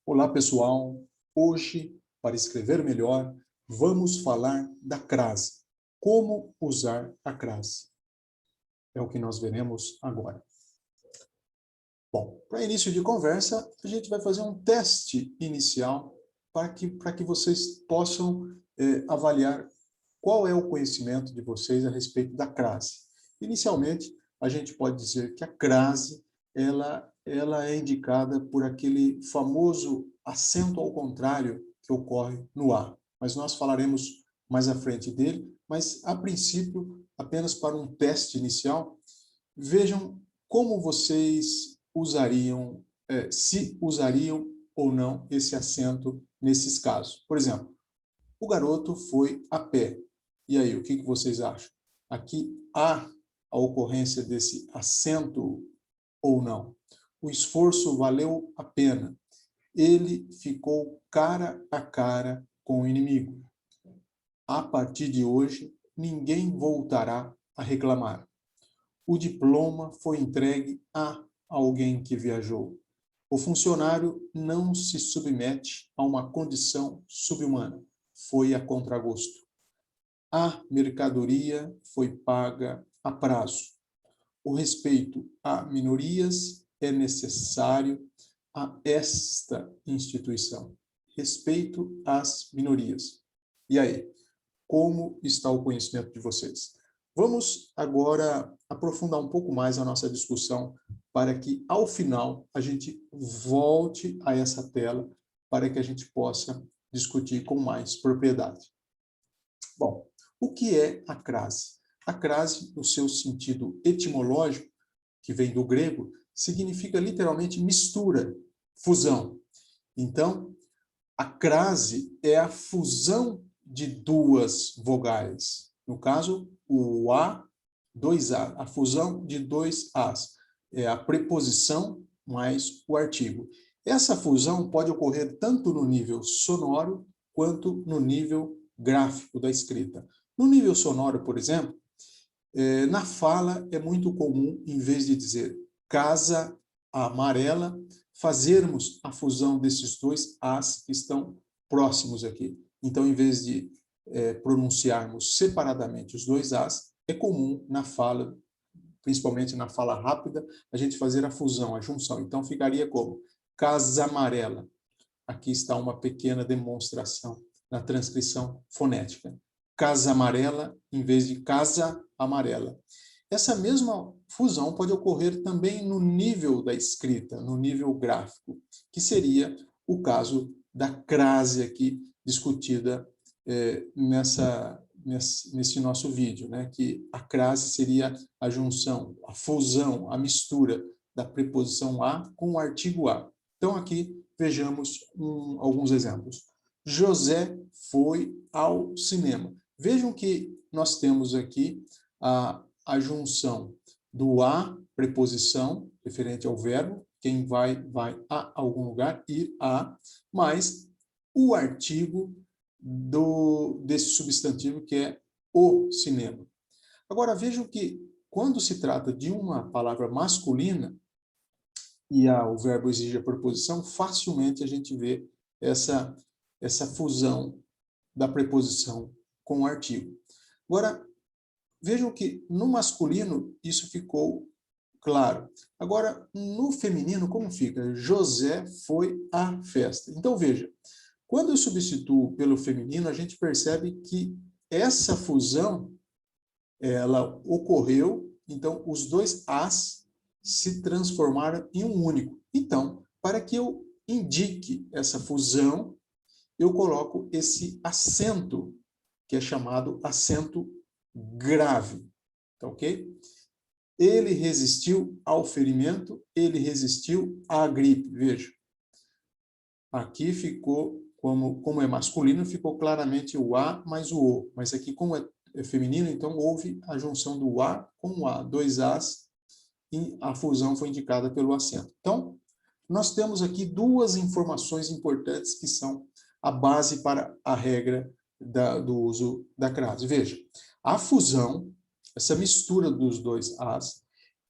Olá, pessoal! Hoje, para escrever melhor, vamos falar da crase. Como usar a crase? É o que nós veremos agora. Bom, para início de conversa, a gente vai fazer um teste inicial para que vocês possam avaliar qual é o conhecimento de vocês a respeito da crase. Inicialmente, a gente pode dizer que a crase ela é indicada por aquele famoso acento ao contrário que ocorre no A. Mas nós falaremos mais à frente dele, mas a princípio, apenas para um teste inicial, vejam como vocês usariam, se usariam ou não esse acento nesses casos. Por exemplo, o garoto foi a pé. E aí, o que vocês acham? Aqui há a ocorrência desse acento ou não? O esforço valeu a pena. Ele ficou cara a cara com o inimigo. A partir de hoje, ninguém voltará a reclamar. O diploma foi entregue a alguém que viajou. O funcionário não se submete a uma condição subhumana. Foi a contragosto. A mercadoria foi paga a prazo. O respeito a minorias é necessário a esta instituição. Respeito às minorias. E aí, como está o conhecimento de vocês? Vamos agora aprofundar um pouco mais a nossa discussão para que, ao final, a gente volte a essa tela para que a gente possa discutir com mais propriedade. Bom, o que é a crase? A crase, no seu sentido etimológico, que vem do grego, significa literalmente mistura, fusão. Então, a crase é a fusão de duas vogais. No caso, o A, dois A, a fusão de dois As. É a preposição mais o artigo. Essa fusão pode ocorrer tanto no nível sonoro quanto no nível gráfico da escrita. No nível sonoro, por exemplo, na fala é muito comum, em vez de dizer casa amarela, fazermos a fusão desses dois As que estão próximos aqui. Então, em vez de pronunciarmos separadamente os dois As, é comum na fala, principalmente na fala rápida, a gente fazer a fusão, a junção. Então, ficaria como casa amarela. Aqui está uma pequena demonstração na transcrição fonética. Casa amarela em vez de casa amarela. Essa mesma fusão pode ocorrer também no nível da escrita, no nível gráfico, que seria o caso da crase aqui discutida nesse nosso vídeo, né? Que a crase seria a junção, a fusão, a mistura da preposição a com o artigo a. Então, aqui, vejamos alguns exemplos. José foi ao cinema. Vejam que nós temos aqui a junção do a, preposição, referente ao verbo, quem vai a algum lugar, ir a, mais o artigo desse substantivo que é o cinema. Agora, vejam que quando se trata de uma palavra masculina, e o verbo exige a preposição, facilmente a gente vê essa fusão da preposição com o artigo. Agora, vejam que no masculino isso ficou claro. Agora, no feminino, como fica? José foi à festa. Então, veja, quando eu substituo pelo feminino, a gente percebe que essa fusão, ela ocorreu, então os dois as se transformaram em um único. Então, para que eu indique essa fusão, eu coloco esse acento, que é chamado acento grave. Tá ok? Ele resistiu ao ferimento, ele resistiu à gripe. Veja. Aqui ficou, como é masculino, ficou claramente o A mais o O. Mas aqui, como é feminino, então houve a junção do A com o A. Dois As, e a fusão foi indicada pelo acento. Então, nós temos aqui duas informações importantes que são a base para a regra do uso da crase. Veja, a fusão, essa mistura dos dois As,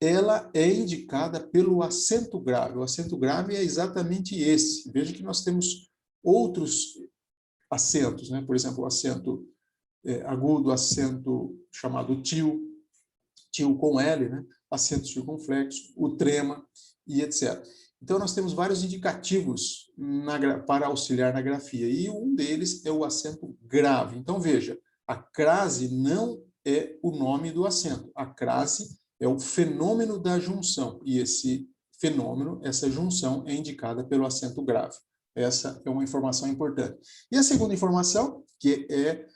ela é indicada pelo acento grave. O acento grave é exatamente esse. Veja que nós temos outros acentos, né? Por exemplo, o acento agudo, acento chamado tio, tio com L, né? Acento circunflexo, o trema e etc. Então, nós temos vários indicativos para auxiliar na grafia, e um deles é o acento grave. Então, veja, a crase não é o nome do acento. A crase é o fenômeno da junção, e esse fenômeno, essa junção, é indicada pelo acento grave. Essa é uma informação importante. E a segunda informação, que é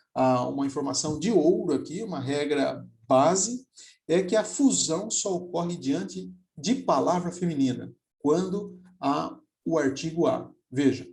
uma informação de ouro aqui, uma regra base, é que a fusão só ocorre diante de palavra feminina, quando há o artigo a. Veja,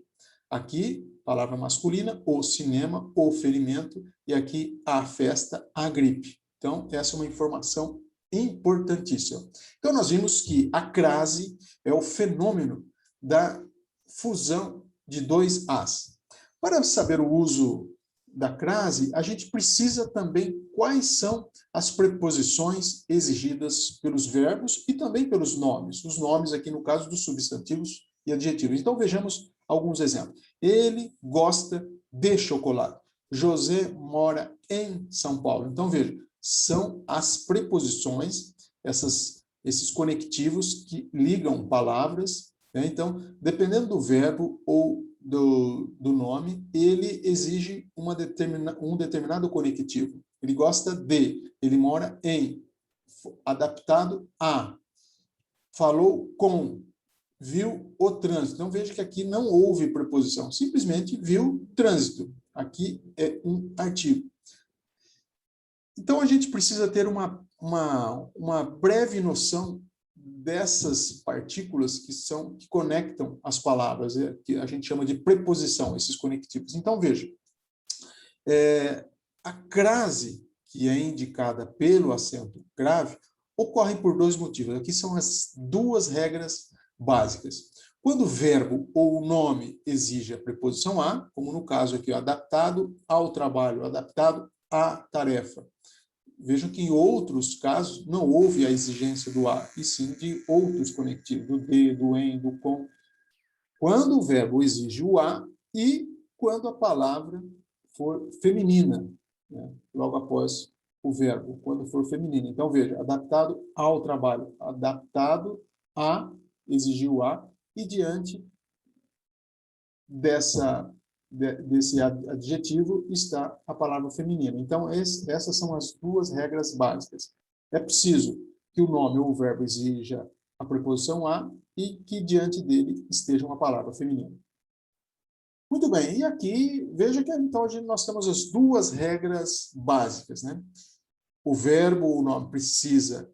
aqui, palavra masculina, o cinema, o ferimento, e aqui a festa, a gripe. Então, essa é uma informação importantíssima. Então, nós vimos que a crase é o fenômeno da fusão de dois as. Para saber o uso da crase, a gente precisa também quais são as preposições exigidas pelos verbos e também pelos nomes. Os nomes aqui no caso dos substantivos e adjetivos. Então vejamos alguns exemplos. Ele gosta de chocolate. José mora em São Paulo. Então veja, são as preposições, esses conectivos que ligam palavras, né? Então, dependendo do verbo ou do nome, ele exige um determinado conectivo. Ele gosta de, ele mora em, adaptado a, falou com, viu o trânsito. Então, veja que aqui não houve preposição, simplesmente viu trânsito. Aqui é um artigo. Então, a gente precisa ter uma breve noção dessas partículas que conectam as palavras, que a gente chama de preposição, esses conectivos. Então, veja, a crase, que é indicada pelo acento grave, ocorre por dois motivos. Aqui são as duas regras básicas. Quando o verbo ou o nome exige a preposição a, como no caso aqui, adaptado ao trabalho, adaptado à tarefa. Vejam que em outros casos não houve a exigência do a, e sim de outros conectivos, do de, do em, do com. Quando o verbo exige o a e quando a palavra for feminina, né? Logo após o verbo, quando for feminina. Então, veja, adaptado ao trabalho, adaptado a, exigir o a, e diante desse adjetivo está a palavra feminina. Então, essas são as duas regras básicas. É preciso que o nome ou o verbo exija a preposição a e que diante dele esteja uma palavra feminina. Muito bem, e aqui, veja que então nós temos as duas regras básicas, né? O verbo ou o nome precisa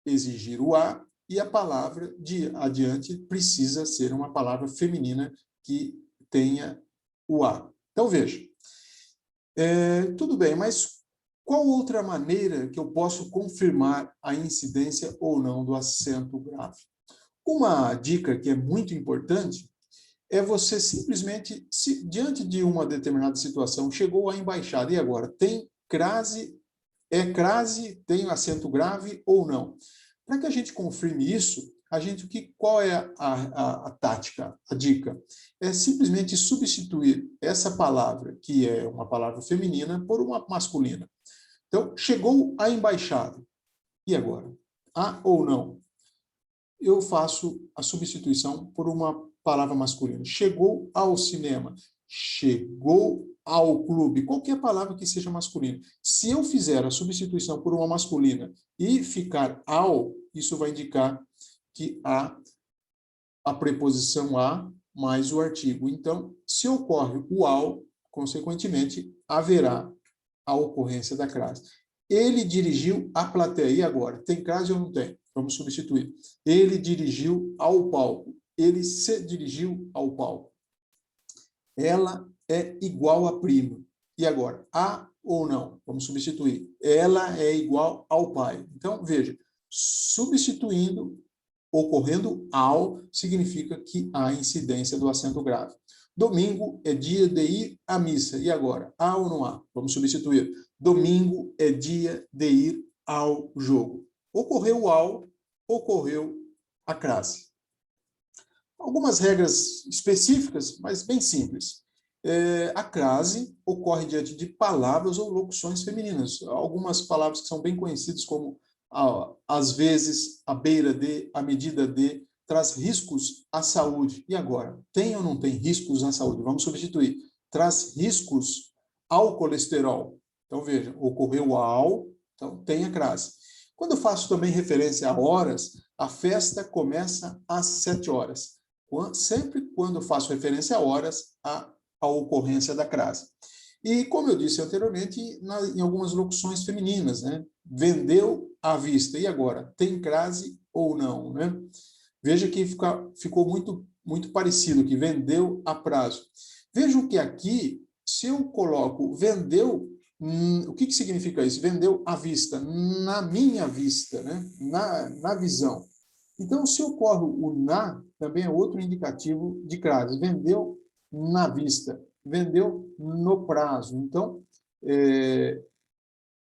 exigir o a e a palavra de adiante precisa ser uma palavra feminina que tenha o a. Então, veja, tudo bem, mas qual outra maneira que eu posso confirmar a incidência ou não do acento grave? Uma dica que é muito importante é você simplesmente, diante de uma determinada situação, chegou à embaixada, e agora? Tem crase, crase, tem acento grave ou não? Para que a gente confirme isso, qual é a tática, a dica? É simplesmente substituir essa palavra, que é uma palavra feminina, por uma masculina. Então, chegou à embaixada. E agora? Há ou não? Eu faço a substituição por uma palavra masculina. Chegou ao cinema. Chegou ao clube. Qualquer palavra que seja masculina. Se eu fizer a substituição por uma masculina e ficar ao, isso vai indicar que há a preposição a mais o artigo. Então, se ocorre o ao, consequentemente, haverá a ocorrência da crase. Ele dirigiu à plateia. E agora? Tem crase ou não tem? Vamos substituir. Ele dirigiu ao palco. Ele se dirigiu ao palco. Ela é igual a prima. E agora? A ou não? Vamos substituir. Ela é igual ao pai. Então, veja, substituindo, ocorrendo ao, significa que há incidência do acento grave. Domingo é dia de ir à missa. E agora? Há ou não há? Vamos substituir. Domingo é dia de ir ao jogo. Ocorreu o ao, ocorreu a crase. Algumas regras específicas, mas bem simples. A crase ocorre diante de palavras ou locuções femininas. Algumas palavras que são bem conhecidas como às vezes, à beira de, à medida de, traz riscos à saúde. E agora? Tem ou não tem riscos à saúde? Vamos substituir. Traz riscos ao colesterol. Então, veja, ocorreu ao, então tem a crase. Quando eu faço também referência a horas, a festa começa às 7 horas. Sempre quando eu faço referência a horas, há a ocorrência da crase. E, como eu disse anteriormente, em algumas locuções femininas, né? Vendeu à vista. E agora? Tem crase ou não, né? Veja que ficou muito parecido, que vendeu a prazo. Vejam que aqui, se eu coloco vendeu, o que significa isso? Vendeu à vista, na minha vista, né? Na visão. Então, se ocorre o na, também é outro indicativo de crase. Vendeu na vista, vendeu no prazo. Então,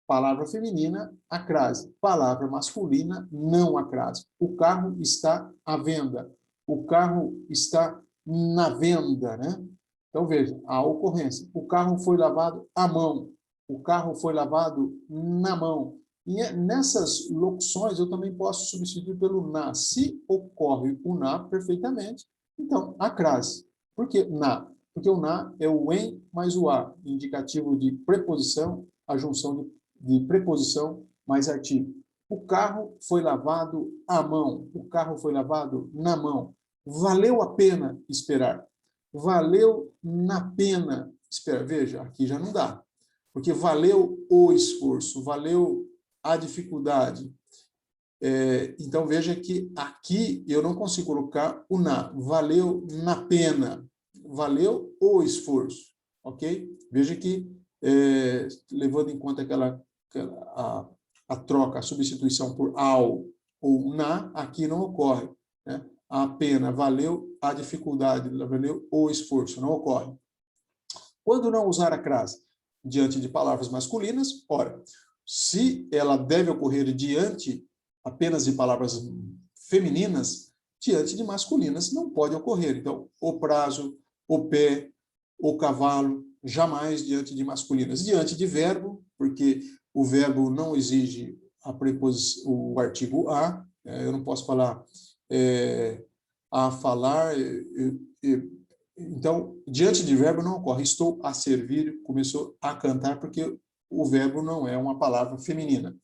palavra feminina, a crase. Palavra masculina, não a crase. O carro está à venda. O carro está na venda, né? Então, veja, a ocorrência. O carro foi lavado à mão. O carro foi lavado na mão. E nessas locuções, eu também posso substituir pelo na. Se ocorre o na perfeitamente, então, a crase. Por que na? Porque o na é o em mais o a, indicativo de preposição, a junção de preposição mais artigo. O carro foi lavado à mão. O carro foi lavado na mão. Valeu a pena esperar. Valeu na pena esperar. Veja, aqui já não dá. Porque valeu o esforço, valeu a dificuldade. Então, veja que aqui eu não consigo colocar o na. Valeu na pena. Valeu o esforço. Ok? Veja que, levando em conta a troca, a substituição por ao ou na, aqui não ocorre. Né? A pena valeu a dificuldade, valeu o esforço, não ocorre. Quando não usar a crase? Diante de palavras masculinas, ora, se ela deve ocorrer diante apenas de palavras femininas, diante de masculinas não pode ocorrer. Então, o prazo, o pé, o cavalo, jamais diante de masculinas. Diante de verbo, porque o verbo não exige o artigo a, eu não posso falar a falar, então, diante de verbo não ocorre. Estou a servir, começou a cantar, porque o verbo não é uma palavra feminina.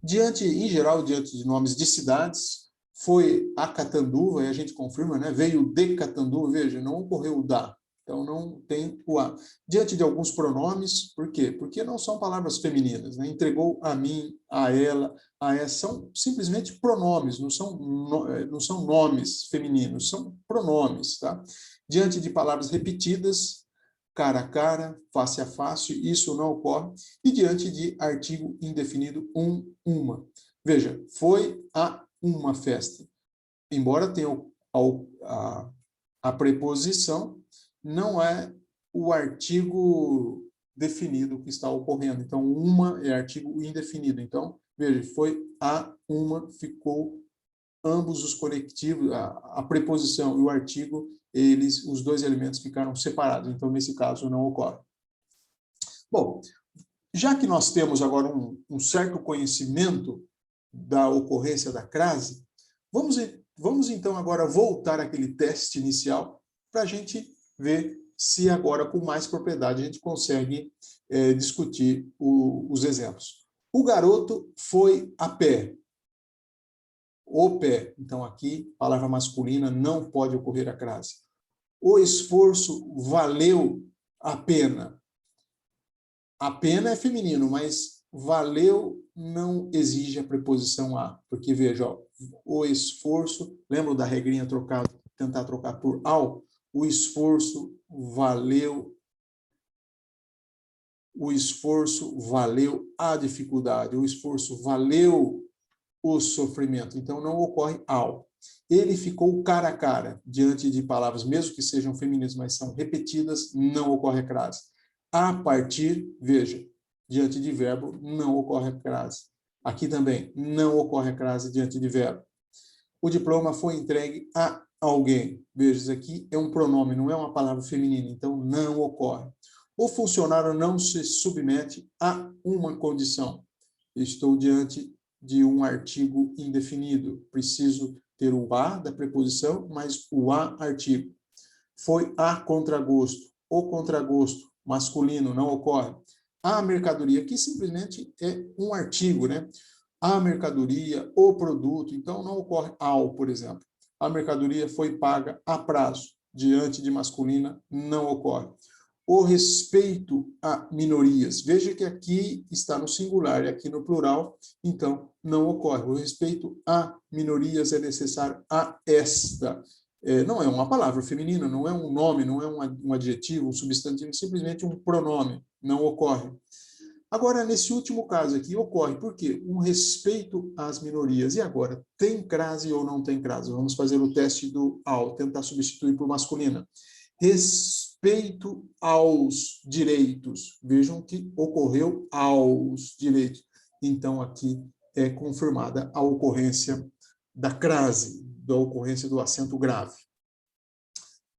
Em geral, diante de nomes de cidades, foi a Catanduva, e a gente confirma, né? Veio de Catanduva, veja, não ocorreu o da. Então, não tem o a. Diante de alguns pronomes, por quê? Porque não são palavras femininas, né? Entregou a mim, a ela, a essa, são simplesmente pronomes, não são nomes femininos, são pronomes, tá? Diante de palavras repetidas, cara a cara, face a face, isso não ocorre. E diante de artigo indefinido, uma. Veja, foi a uma festa. Embora tenha a preposição, não é o artigo definido que está ocorrendo. Então, uma é artigo indefinido. Então, veja, foi a uma, ficou ambos os conectivos, a preposição e o artigo, os dois elementos ficaram separados. Então, nesse caso, não ocorre. Bom, já que nós temos agora um certo conhecimento da ocorrência da crase, vamos então agora voltar àquele teste inicial para a gente ver se agora, com mais propriedade, a gente consegue discutir os exemplos. O garoto foi a pé. O pé. Então, aqui, palavra masculina, não pode ocorrer a crase. O esforço valeu a pena. A pena é feminino, mas valeu não exige a preposição a. Porque, veja, ó, o esforço, lembra da regrinha tentar trocar por ao? O esforço valeu a dificuldade. O esforço valeu o sofrimento. Então, não ocorre ao. Ele ficou cara a cara, diante de palavras, mesmo que sejam femininas, mas são repetidas, não ocorre a crase. A partir, veja, diante de verbo, não ocorre a crase. Aqui também, não ocorre a crase diante de verbo. o diploma foi entregue a alguém. Veja, isso aqui é um pronome, não é uma palavra feminina, então não ocorre. O funcionário não se submete a uma condição. Estou diante de um artigo indefinido. Preciso ter o a da preposição, mais o a artigo. Foi a contragosto. O contragosto masculino não ocorre. A mercadoria, que simplesmente é um artigo, né? A mercadoria, o produto, então não ocorre ao, por exemplo. A mercadoria foi paga a prazo, diante de masculina, não ocorre. O respeito a minorias, veja que aqui está no singular e aqui no plural, então não ocorre. O respeito a minorias é necessário a esta. Não é uma palavra feminina, não é um nome, não é um adjetivo, um substantivo, simplesmente um pronome, não ocorre. Agora, nesse último caso aqui, ocorre, por quê? Um respeito às minorias. E agora, tem crase ou não tem crase? Vamos fazer o teste do ao, tentar substituir por masculina. Respeito aos direitos. Vejam que ocorreu aos direitos. Então, aqui é confirmada a ocorrência da crase, da ocorrência do acento grave.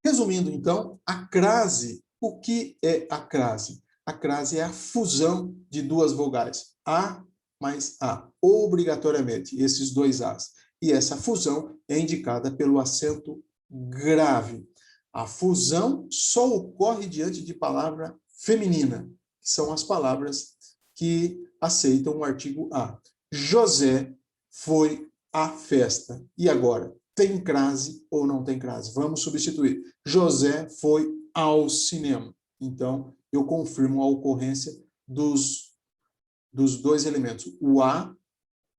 Resumindo, então, a crase. O que é a crase? A crase é a fusão de duas vogais, A mais A, obrigatoriamente, esses dois As. E essa fusão é indicada pelo acento grave. A fusão só ocorre diante de palavra feminina, que são as palavras que aceitam o artigo A. José foi à festa. E agora? Tem crase ou não tem crase? Vamos substituir. José foi ao cinema. Então, eu confirmo a ocorrência dos dois elementos. O a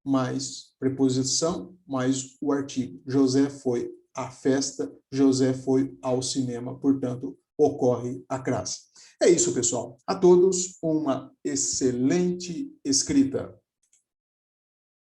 mais preposição mais o artigo. José foi à festa, José foi ao cinema, portanto, ocorre a crase. É isso, pessoal. A todos, uma excelente escrita.